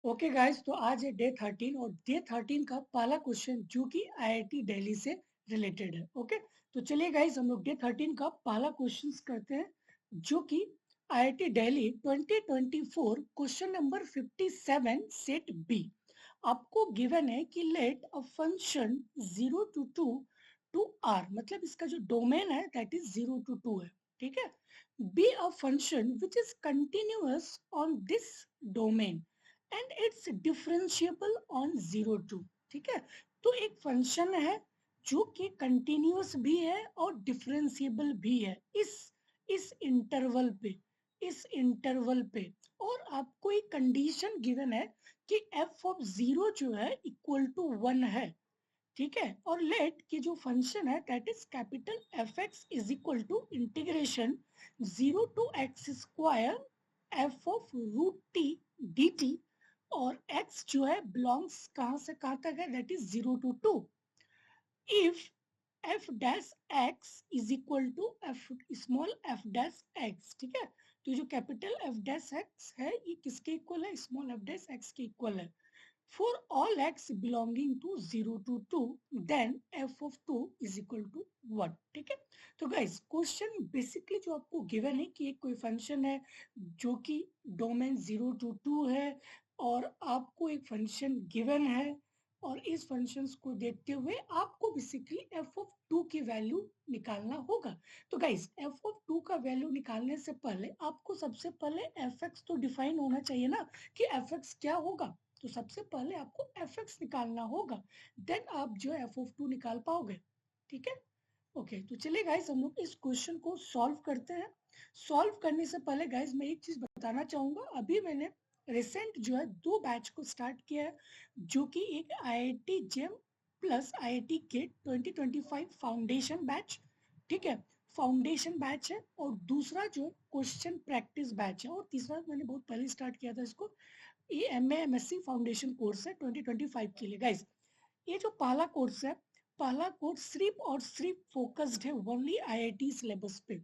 Okay guys, तो आज है डे 13 और डे 13 का पहला क्वेश्चन जो कि आईआईटी दिल्ली से रिलेटेड है। ओके, तो चलिए गाइस हम लोग डे 13 का पहला क्वेश्चन करते हैं जो कि IIT Delhi 2024 question number 57 set b. आपको गिवन है कि let a function 0 to 2 to R, मतलब इसका जो डोमेन है दैट इज 0 to 2 है। ठीक है, be a function which is continuous on this domain and it's differentiable on 0 2। ठीक है, तो एक फंक्शन है जो कि कंटिन्यूअस भी है और डिफरेंशिएबल भी है इस इंटरवल पे, इस इंटरवल पे। और आपको एक कंडीशन गिवन है कि एफ ऑफ 0 जो है इक्वल टू 1 है। ठीक है, और लेट की जो फंक्शन है that is capital F x is equal to integration 0 to x square f of root t d t, और x जो है बिलोंग्स कहां से कहां तक है that is 0 to 2। If f dash x is equal to f small f dash x। ठीक है, तो जो कैपिटल f डैश x है ये किसके इक्वल है, स्मॉल f डैश x के इक्वल है। For all x belonging to 0 to 2, then f of 2 is equal to 1। ठीक है, तो गाइस क्वेश्चन बेसिकली जो आपको गिवन है कि एक कोई फंक्शन है जो कि डोमेन 0 to 2 है, और आपको एक फंक्शन गिवन है और इस फंक्शंस को देखते हुए आपको बेसिकली f of 2 की वैल्यू निकालना होगा। तो गाइस f of 2 का वैल्यू निकालने से पहले आपको सबसे पहले fx तो डिफाइन होना चाहिए ना कि fx क्या होगा। तो सबसे पहले आपको fx निकालना होगा, देन आप जो f of 2 निकाल पाओगे। ठीक है, ओके, तो चलिए गाइस हम लोग इस क्वेश्चन को सॉल्व करते हैं। सॉल्व करने से पहले गाइस मैं एक चीज बताना चाहूंगा, अभी मैंने रिसेंट जो है 2 बैच को स्टार्ट किया है जो कि एक IIT JAM plus IIT GATE 2025 foundation batch. ठीक है, फाउंडेशन बैच है, और दूसरा जो क्वेश्चन प्रैक्टिस बैच है, और तीसरा मैंने बहुत पहले स्टार्ट किया था इसको, ये MA/MSc फाउंडेशन कोर्स है 2025 के लिए। गाइस ये जो पहला कोर्स है, पहला कोर्स सिर्फ और सिर्फ फोकस्ड है ओनली आईआईटी सिलेबस पे।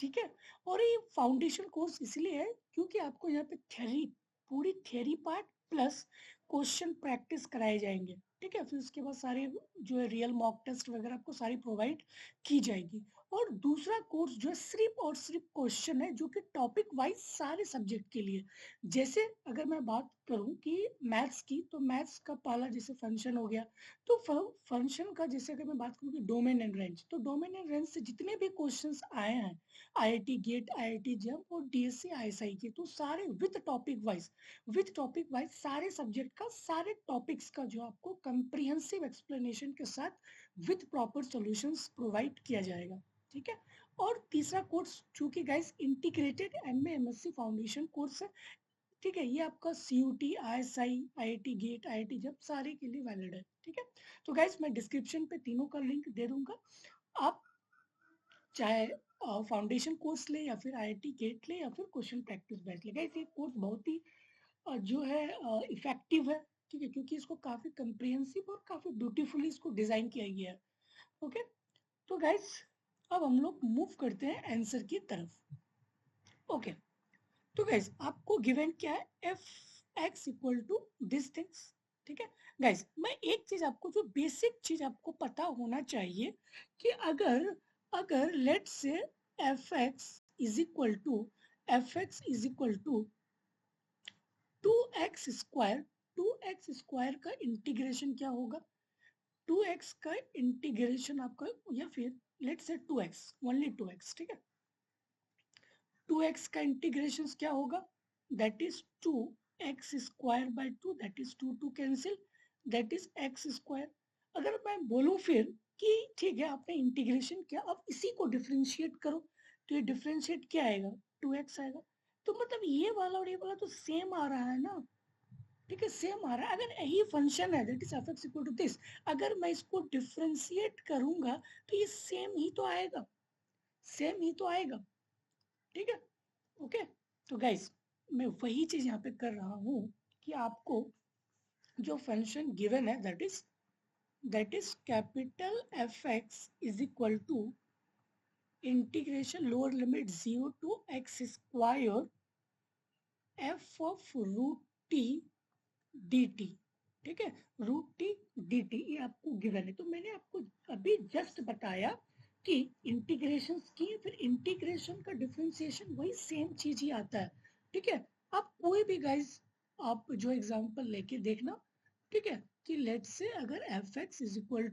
ठीक है, और ये फाउंडेशन कोर्स इसलिए है क्योंकि आपको यहाँ पे थ्योरी, पूरी theory part plus question practice कराए जाएंगे। ठीक है, फिर उसके बाद सारे जो है रियल मॉक टेस्ट वगैरह आपको सारी प्रोवाइड की जाएगी। और दूसरा कोर्स जो है सिर्फ और सिर्फ क्वेश्चन है जो कि टॉपिक वाइज सारे सब्जेक्ट के लिए। जैसे अगर मैं बात करूं कि मैथ्स की, तो मैथ्स का पहला जैसे फंक्शन हो गया, तो फंक्शन का जैसे अगर मैं बात करूं कि डोमेन एंड रेंज, तो डोमेन एंड रेंज से जितने भी क्वेश्चंस आए हैं आईआईटी गेट, आईआईटी जेम और डीएससी आईएसआई के, तो सारे विथ टॉपिक वाइज सारे सब्जेक्ट का, सारे टॉपिक्स का जो आपको कंप्रिहेंसिव एक्सप्लेनेशन के साथ विथ प्रॉपर सॉल्यूशंस प्रोवाइड किया जाएगा। ठीक है, और तीसरा कोर्स चूंकि guys integrated MA/MSc foundation course है। ठीक है, ये आपका CUT, ISI, IIT GATE, IIT जब सारे के लिए वैलिड है। ठीक है, तो गाइस मैं डिस्क्रिप्शन पे तीनों का लिंक दे दूंगा, आप चाहे फाउंडेशन कोर्स ले या फिर IIT गेट ले या फिर क्वेश्चन प्रैक्टिस बैच ले। गाइस ये कोर्स बहुत ही जो है इफेक्टिव है। ठीक है, क्योंकि इसको काफी कंप्रिहेंसिव और काफी ब्यूटीफुली इसको डिजाइन किया गया है। ओके, तो गाइस अब हम लोग मूव करते हैं आंसर की तरफ। ओके, तो गाइस आपको गिवन क्या है, f x equal to this things. ठीक है गाइस, मैं एक चीज आपको, जो बेसिक चीज आपको पता होना चाहिए कि अगर अगर let say f x is equal to two x square, two x square का इंटीग्रेशन क्या होगा, 2x का इंटीग्रेशन आपका, या फिर लेट से 2x, ओनली 2x। ठीक है, 2x का इंटीग्रेशन क्या होगा, that is 2x square by 2, that is 2 cancel, that is x square. अगर मैं बोलूं फिर कि ठीक है आपने इंटीग्रेशन किया, अब इसी को डिफरेंशिएट करो, तो ये डिफरेंशिएट क्या आएगा, 2x आएगा। तो मतलब ये वाला और ये वाला तो सेम आ रहा है ना। ठीक है, सेम आ रहा है। अगर यही फंक्शन है that is f x equal to this, अगर मैं इसको डिफरेंशिएट करूंगा तो ये सेम ही तो आएगा, सेम ही तो आएगा। ठीक है, ओके, तो गाइस मैं वही चीज यहाँ पे कर रहा हूँ कि आपको जो फंक्शन गिवन है that is capital F x is equal to integration lower limit 0 to x square f of root t d t, ठीक है, रूट टी डी टी, ये आपको गिवन है। तो मैंने आपको अभी जस्ट बताया कि इंटीग्रेशन किए, फिर इंटीग्रेशन का डिफरेंशिएशन वही सेम चीज ही आता है, ठीक है। आप कोई भी गाइस आप जो एग्जांपल लेके देखना, ठीक है, कि लेट्स से अगर f x is equal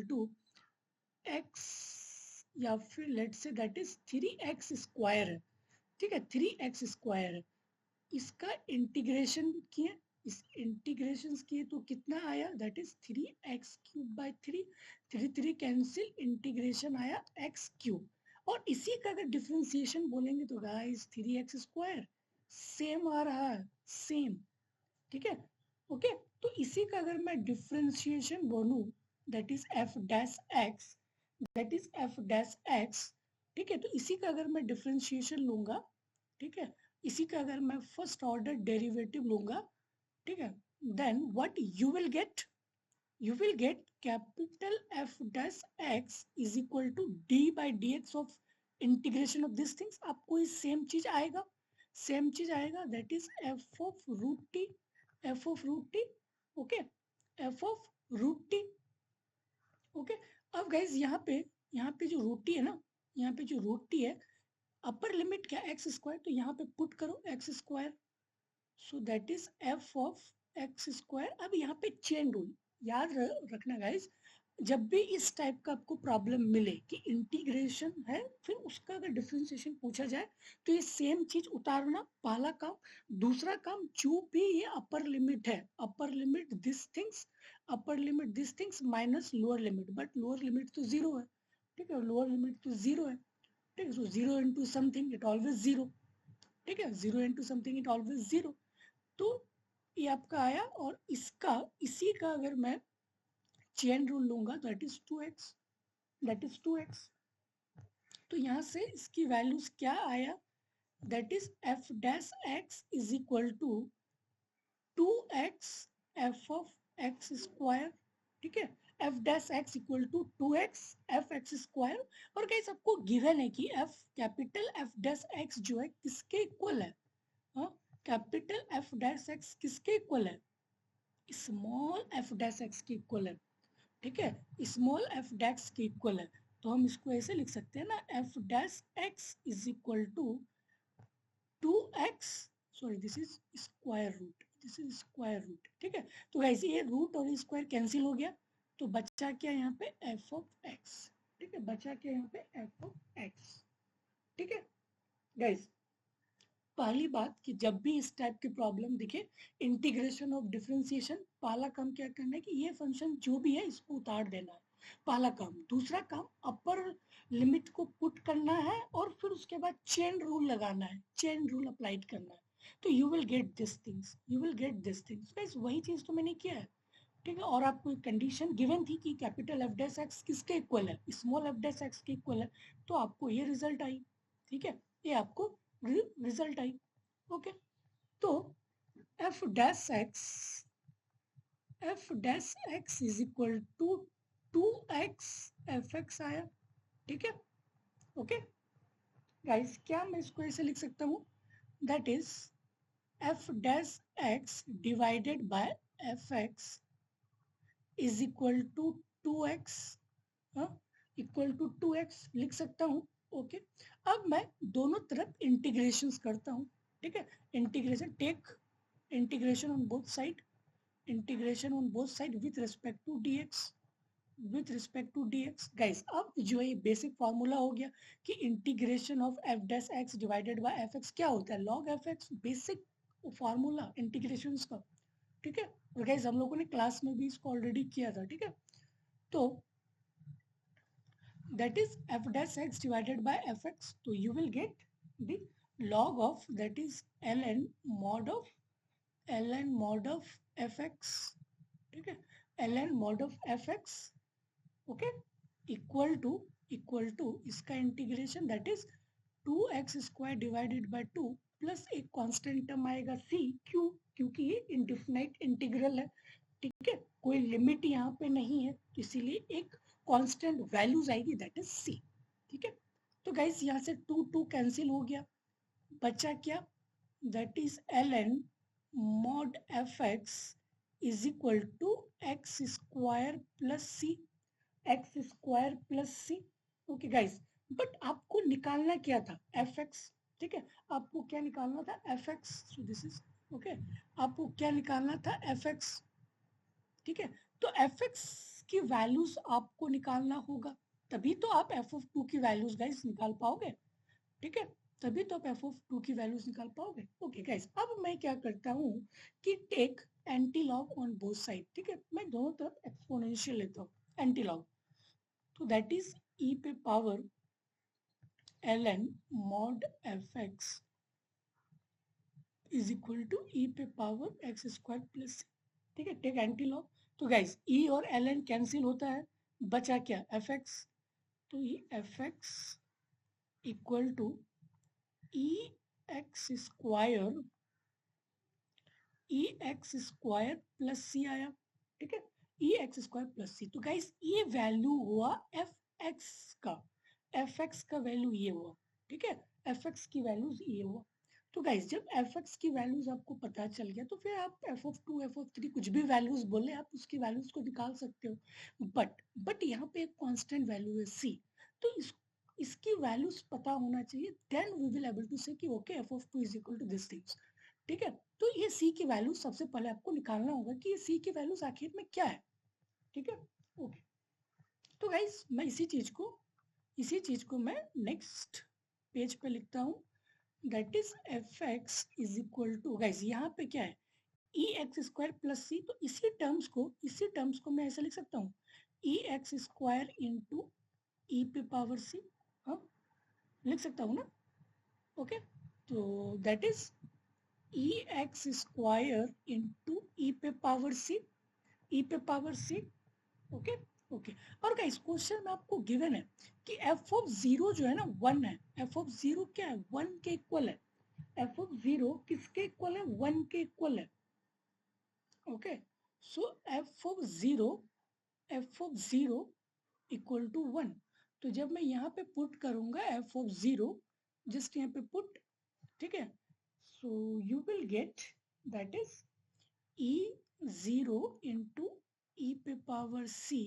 to x, या फिर let's say that is 3x square है, ठीक है, 3x स्क्वायर है, इसका इंटीग्रेशन किए, इस इंटीग्रेशन किए तो कितना आया, that is 3x³ 3 cancel, integration आया x³। और इसी का अगर डिफरेंशिएशन बोलेंगे तो गाइस 3x² सेम आ रहा है, सेम, ठीक है, ओके। तो इसी का अगर मैं डिफरेंशिएशन बोलूं, that is f dash x, that is f dash x, ठीक है, तो इसी का अगर मैं डिफरेंशिएशन लूंगा, ठीक है, इसी का अगर मैं फर्स्ट ऑर्डर डेरिवेटिव लूंगा, ठीक है, then what you will get capital F dash x is equal to d by dx of integration of this things. आपको ये सेम चीज आएगा, सेम चीज आएगा, that is f of root t, f of root t, okay, f of root t, okay. अब guys यहाँ पे जो रूट टी है ना, यहाँ पे जो रूट टी है, अपर लिमिट क्या एक्स स्क्वायर, तो यहाँ पे पुट करो x square, so that is F of x square. अब यहाँ पे चेन रूल याद रखना गाइस, जब भी इस टाइप का आपको प्रॉब्लम मिले कि इंटीग्रेशन है फिर उसका अगर डिफरेंशिएशन पूछा जाए तो ये सेम चीज उतारना पहला काम। दूसरा काम, जो भी ये अपर लिमिट है, upper limit this things, upper limit this things minus lower limit, but lower limit तो जीरो है, ठीक है, लोअर लिमिट तो जीरो है, ठीक है, so zero into something it always zero, ठीक है, zero into something it always zero. तो ये आपका आया, और इसका इसी का अगर मैं चेन रूल लूंगा, that is 2x, that is 2x। तो यहाँ से इसकी वैल्यूज क्या आया, that is f dash x is equal to 2x f of x square, ठीक है, f dash x equal to 2x f x square. और गाइस आपको गिवन है कि f capital f dash x जो है किसके इक्वल है, कैपिटल f डैश x किसके इक्वल है, स्मॉल f डैश x के इक्वल है, ठीक है, स्मॉल f डैश के इक्वल है। तो हम इसको ऐसे लिख सकते हैं ना, f dash x is equal to 2x, sorry this is square root, this is square root, ठीक है। तो वैसे ये रूट और स्क्वायर कैंसिल हो गया, तो बच्चा क्या यहाँ पे f ऑफ x, ठीक है, बच्चा क्या यहाँ पे f ऑफ x, ठीक है। गाइस पहली बात कि जब भी इस टाइप की प्रॉब्लम दिखे, इंटीग्रेशन ऑफ डिफरेंशिएशन, पहला काम क्या करना है कि ये फंक्शन जो भी है इसको उतार देना है, पहला काम। दूसरा काम, अपर लिमिट को पुट करना है और फिर उसके बाद चेन रूल लगाना है, चेन रूल अप्लाई करना है, तो you will get this things, you will get this things. Guys वही चीज तो मैंने किया है, ठीक है। और आपको एक कंडीशन गिवन थी कि कैपिटल एफ डैश एक्स किसके इक्वल है, स्मॉल एफ डैश एक्स के इक्वल है, तो आपको ये रिजल्ट आई, ठीक है, ये आपको रिजल्ट आई, ओके। तो f dash x is equal to 2x f x आया, ठीक है, ओके। गाइस क्या मैं इसको ऐसे लिख सकता हूँ, that is f dash x divided by f x is equal to 2x, equal to 2x लिख सकता हूँ, ओके। अब मैं दोनों तरफ इंटीग्रेशन करता हूँ, ठीक है, integration, take integration on both side, integration on both side with respect to dx, with respect to dx। Guys अब जो ये बेसिक फॉर्मूला हो गया कि integration of f dash x divided by f x क्या होता है, log f x, basic formula integration का, ठीक है। और गाइस हम लोगों ने क्लास में भी इसको ऑलरेडी किया था, ठीक है। तो that is f dash x divided by fx, so you will get the log of, that is ln mod of fx, ठीक है, ln mod of fx, okay, equal to इसका integration, that is 2x square divided by 2 plus एक constant term आएगा c, क्यों, क्योंकि ये indefinite integral है, ठीक है, कोई लिमिट यहाँ पे नहीं है, तो इसीलिए एक कांस्टेंट वैल्यूज आएगी, दैट इज c, ठीक है। तो गाइस यहाँ से 2 2 कैंसिल हो गया, बचा क्या, that is ln mod fx is equal to x square plus c, x square plus c. Okay guys, but आपको निकालना क्या था, एफ एक्स। ठीक है, आपको क्या निकालना था, F x. So this is okay, आपको क्या निकालना था, एफ एक्स। ठीक है, तो एफ एक्स की वैल्यूज आपको निकालना होगा, तभी तो आप एफ ऑफ टू की वैल्यूज गाइस निकाल पाओगे। ठीक है, तभी तो आप एफ ऑफ टू की वैल्यूज निकाल पाओगे। ओके गाइस, अब मैं क्या करता हूँ कि take anti log on both side. ठीक है, मैं दोनों तरफ एक्सपोनेंशियल लेता हूँ, एंटी लॉग। तो दैट इज e पे power ln mod fx is equal to e पे पावर एक्स स्क्वायर प्लस। ठीक है, टेक एंटी लॉग। तो गाइस e और ln कैंसिल होता है, बचा क्या, fx। तो ये fx equal to e x square, e x square plus c आया। ठीक है, e x square plus c. तो गाइस ये वैल्यू हुआ एफ एक्स का, एफ एक्स का वैल्यू ये हुआ। ठीक है, एफ एक्स की वैल्यूज ये हुआ। तो गाइस जब एफ एक्स की वैल्यूज आपको पता चल गया, तो फिर आप f of two, f of three, कुछ भी वैल्यूज बोले, आप उसकी वैल्यूज को निकाल सकते हो। बट यहाँ पे एक कांस्टेंट वैल्यू है सी, तो इसकी वैल्यूज पता होना चाहिए, then we will able to say कि okay f of two is equal to this things. ठीक है, तो ये सी की वैल्यू सबसे पहले आपको निकालना होगा कि ये सी की वैल्यूज आखिर में क्या है। ठीक है, ओके। तो गाइस मैं इसी चीज को मैं नेक्स्ट पेज पे लिखता हूँ, that is f x is equal to, guys यहाँ पे क्या है, e x square plus c. तो इसी टर्म्स को मैं ऐसे लिख सकता हूँ, e x square into e पे पावर सी। हाँ, लिख सकता हूँ ना। ओके, तो that is e x square into e पे पावर सी, ई पे पावर सी। Okay, okay. और गाइस क्वेश्चन में आपको गिवन है कि एफ ऑफ जीरो जो है ना, वन है। एफ ऑफ जीरो क्या है, वन के इक्वल है। एफ ऑफ जीरो किसके इक्वल है, वन के इक्वल है। Okay, so f of zero equal to one. तो जब मैं यहाँ पे पुट करूंगा एफ ऑफ जीरो, जस्ट यहाँ पे पुट, ठीक है, so you will get that is e zero into e पे पावर सी,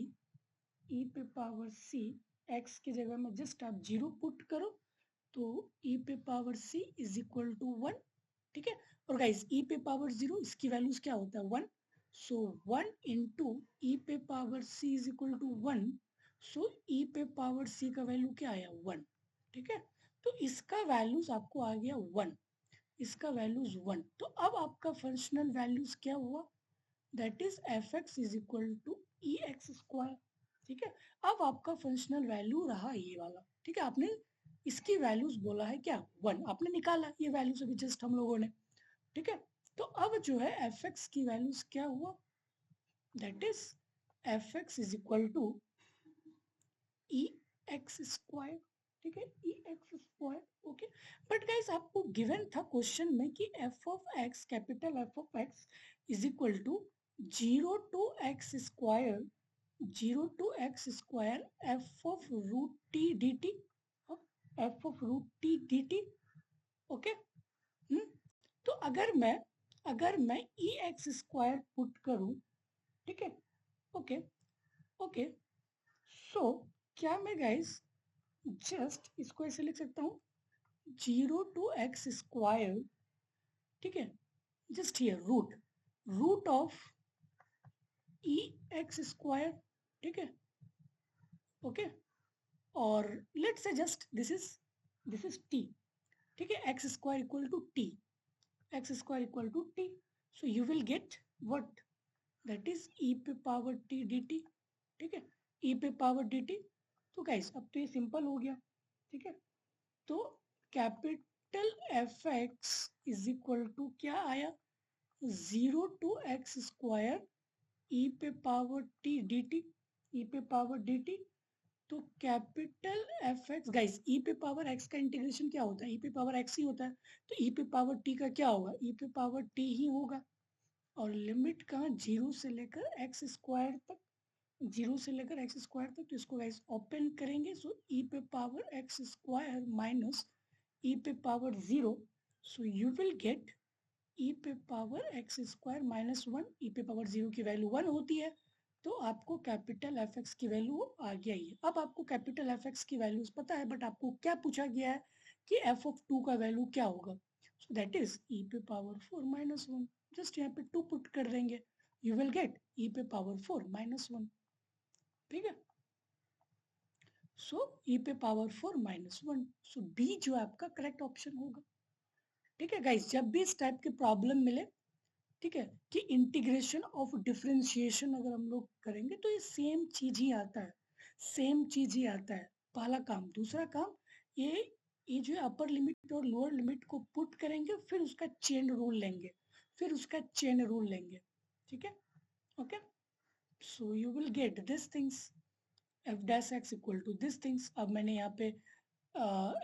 ई पे पावर सी, एक्स की जगह में जस्ट आप जीरो पुट करो, तो ई पे power c is equal to one. ठीक है, और गाइस ई पे पावर जीरो, इसकी वैल्यूज क्या होता है, one. So one into e पे power c is equal to one. So e पे पावर सी का वैल्यू क्या आया, वन। ठीक है, तो इसका वैल्यूज आपको आ गया वन, इसका वैल्यूज वन। तो अब आपका फंक्शनल वैल्यूज क्या हुआ, that is f x is equal to e x square. ठीक है, अब आपका फंक्शनल वैल्यू रहा ये वाला। ठीक है, आपने इसकी वैल्यूज बोला है क्या, वन, आपने निकाला ये वैल्यूज अभी जस्ट हम लोगों ने। ठीक है, तो अब जो है एफ एक्स की वैल्यूज क्या हुआ, that is f x is equal to e x square. ठीक है, e x square. Okay, but guys आपको गिवन था क्वेश्चन में कि f of x, capital f of x is equal to zero to x square, zero to x square f of root t d t, f of root t d t. Okay, तो अगर मैं ई x square put करूं, ठीक है, okay, okay, सो क्या मैं guys just इसको ऐसे लिख सकता हूँ, जीरो टू एक्स स्क्वायर, ठीक है, just here root, root of e x square. ठीक है, ओके, और let's say just this is t. ठीक है, x square equal to t, x square equal to t. So you will get what, that is e पे power t d t. ठीक है, e पे power d t. तो guys अब तो ये सिंपल हो गया। ठीक है, तो capital F x is equal to क्या आया, zero to x square e पे power t d t, e पे पावर डी टी। तो कैपिटल एफ एक्स गाइस, ई पे पावर एक्स का इंटीग्रेशन क्या होता है, ई पे पावर एक्स ही होता है। तो ई पे पावर टी का क्या होगा, ई पे पावर टी ही होगा। और लिमिट कहाँ, जीरो से लेकर एक्स स्क्वायर तक, जीरो से लेकर एक्स स्क्वायर तक। तो इसको गाइस ओपन करेंगे, सो ई पे power x square minus e पे power zero, so you will get e पे power x square minus one, e पे पावर 0 की वैल्यू 1 होती है, तो आपको कैपिटल एफ एक्स की वैल्यू आ गया ही है। अब आपको कैपिटल एफ एक्स की वैल्यूज पता है, बट आपको क्या पूछा गया है कि एफ ऑफ 2 का वैल्यू क्या होगा। सो दैट इज ई पे पावर 4 माइनस वन। जस्ट यहाँ पे 2 पुट कर देंगे, यू विल गेट ई पे पावर 4 माइनस वन। ठीक है, सो ई पे पावर 4 माइनस वन, सो बी जो है आपका करेक्ट ऑप्शन होगा। ठीक है गाइस, जब भी इस टाइप की प्रॉब्लम मिले, ठीक है, कि इंटीग्रेशन ऑफ डिफरेंशिएशन अगर हम लोग करेंगे तो ये सेम चीज ही आता है, सेम चीज ही आता है। पहला काम, दूसरा काम, ये ये जो अपर लिमिट और लोअर लिमिट को पुट करेंगे, फिर उसका चेन रूल लेंगे, फिर उसका चेन रूल लेंगे। ठीक है, okay, so you will get this things, f dash x equal to this things. अब मैंने यहाँ पे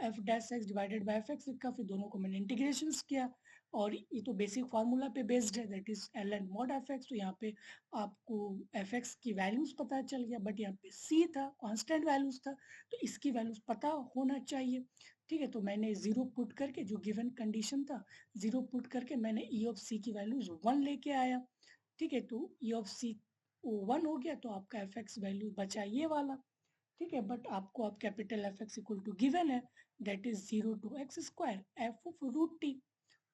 f dash x divided by f x लिखा, फिर दोनों को मैंने इंटीग्रेशन किया, और ये तो बेसिक फार्मूला पे बेस्ड है, that is l n mod f x. तो यहाँ पे आपको एफ एक्स की वैल्यूज पता चल गया, बट यहाँ पे सी था, कांस्टेंट वैल्यूज था, तो इसकी वैल्यूज पता होना चाहिए। ठीक है, तो मैंने जीरो पुट करके, जो गिवन कंडीशन था, जीरो पुट करके मैंने ई ऑफ सी की वैल्यूज 1 लेके आया। ठीक है, तो ई ऑफ सी 1 हो गया, तो आपका एफ एक्स वैल्यू बचा ये वाला। ठीक है, बट आपको अब capital F x equal to given है, that is 0 to x square f of root t.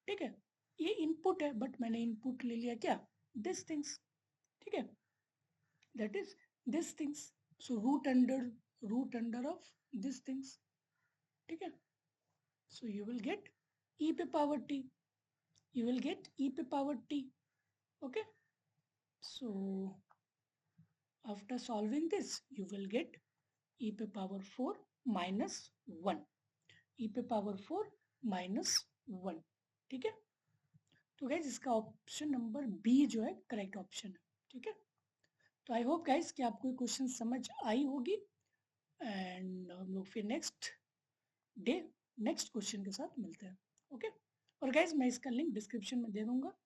ठीक है, ये इनपुट है, बट मैंने इनपुट ले लिया क्या, दिस थिंग्स। ठीक है, that is this things, so root under of this things. ठीक है, so you will get e पे power t, you will get e पे power t. Okay, so after solving this you will get e पे power 4 minus 1, e पे power 4 minus 1। ठीक है, तो guys इसका ऑप्शन नंबर बी जो है करेक्ट ऑप्शन है। ठीक है, तो आई होप गाइज कि आपको ये क्वेश्चन समझ आई होगी, एंड हम लोग फिर नेक्स्ट डे नेक्स्ट क्वेश्चन के साथ मिलते हैं। ओके, और गाइज मैं इसका लिंक डिस्क्रिप्शन में दे दूंगा।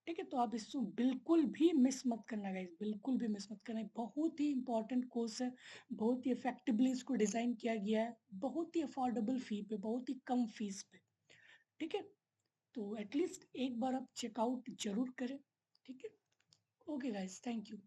ठीक है, तो आप इसको बिल्कुल भी मिस मत करना गाइज, बिल्कुल भी मिस मत करना, बहुत ही इंपॉर्टेंट कोर्स है, बहुत ही इफेक्टिवली इसको डिजाइन किया गया है, बहुत ही अफोर्डेबल फी पे, बहुत ही कम फीस पे। ठीक है, तो एटलीस्ट एक बार आप चेकआउट जरूर करें। ठीक है, ओके गाइज, थैंक यू।